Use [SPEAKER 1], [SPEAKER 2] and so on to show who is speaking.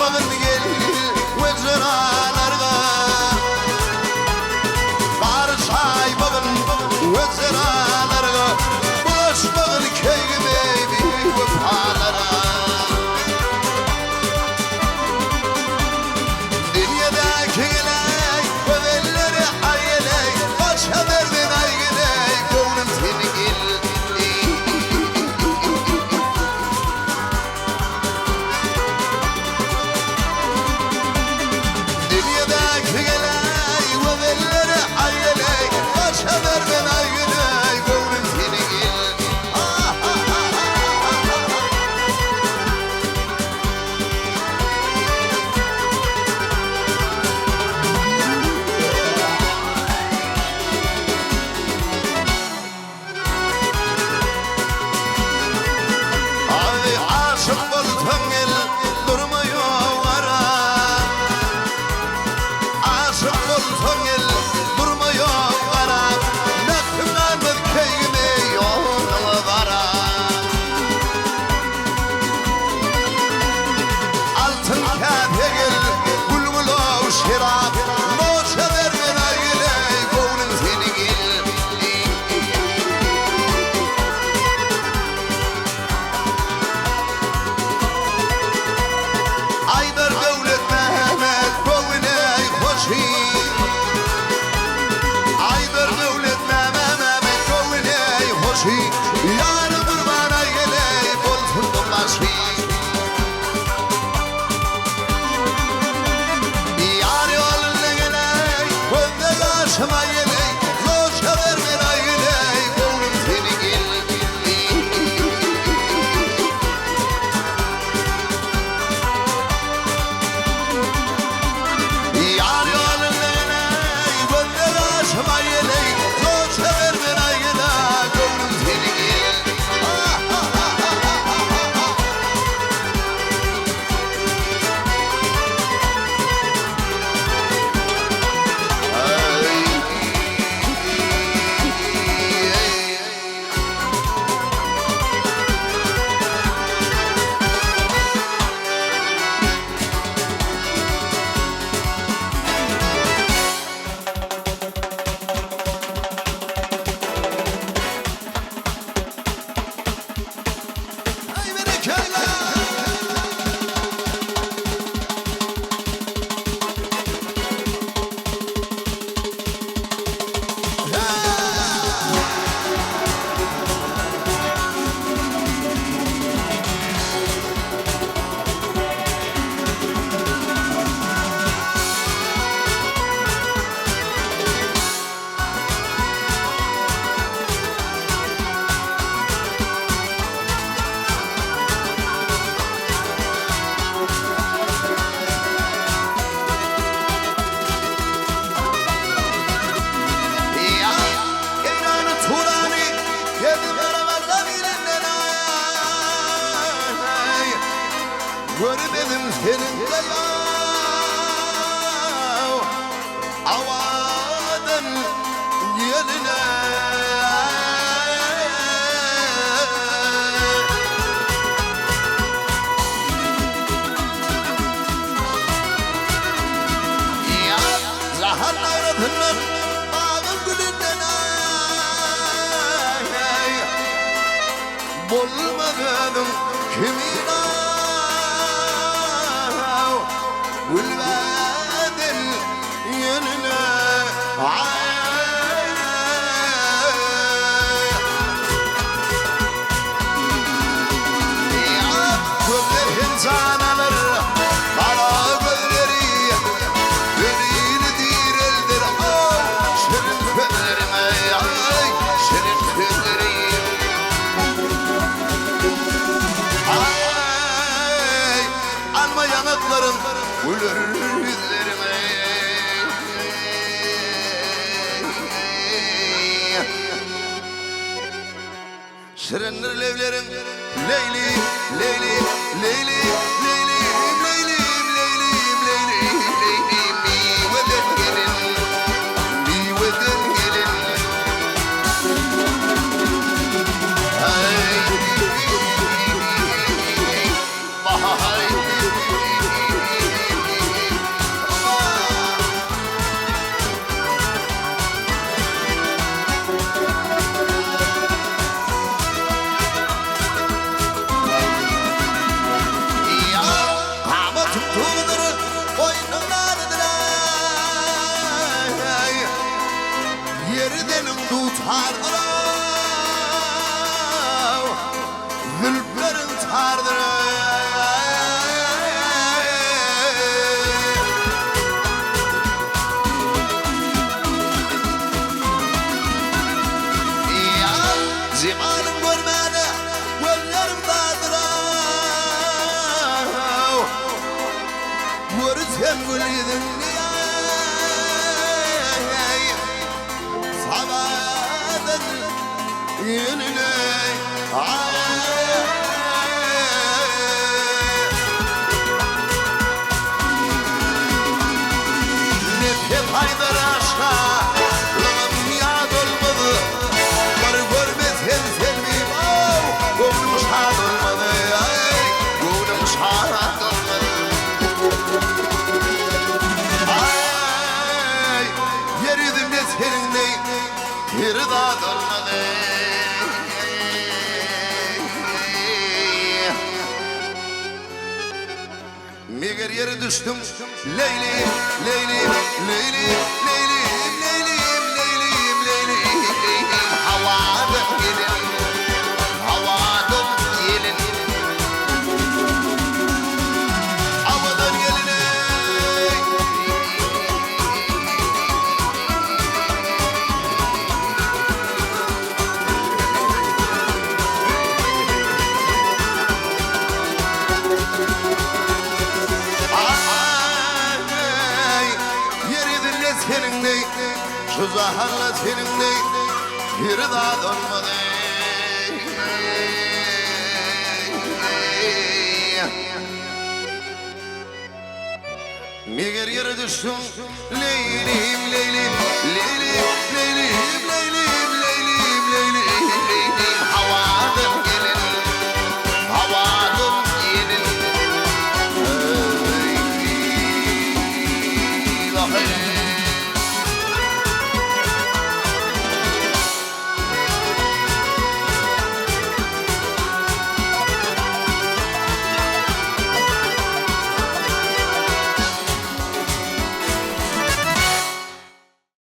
[SPEAKER 1] Barışmağın gel ve zıralarga Barışaymağın ve zıralarga Bulaşmağın keygime bir vefalara Dünyadaki geley ve elleri ayley Başa derdin aygıley Kovnum seni gel Görmedim senin de ya Avadan yerine Ya zaharlarından bağın gülünden Bulmadım kimin Gülbedin yönüne Gözlerin zanalar Kara gözleri Gözleri direldir Şirin gözlerime Şirin gözlerim Alma yanakların Gülür yüzlerime Şirindir levlerin Leyli, Leyli, Leyli, Leyli, Leyli, Leyli, Leyli, Leyli Mi veden gelin Mi veden gelin Hay Bahay gül yedim sabadan yenile nefret haydar aşka lağım yad olmadı barı görmezken sevmeyim gönlüm şad olmadı gönlüm şad olmadı yeridim de seninle hirda dolmadı Meğer yere düştüm Leyli, Leyli, Leyli, Leyli, Leyli, Leyli, Leyli, Leyli havadım gelin, havadım gelin havadan gelin seninle şu zaharla seninle bir daha dönmedi Meğer yere düştüm Leylim, Leylim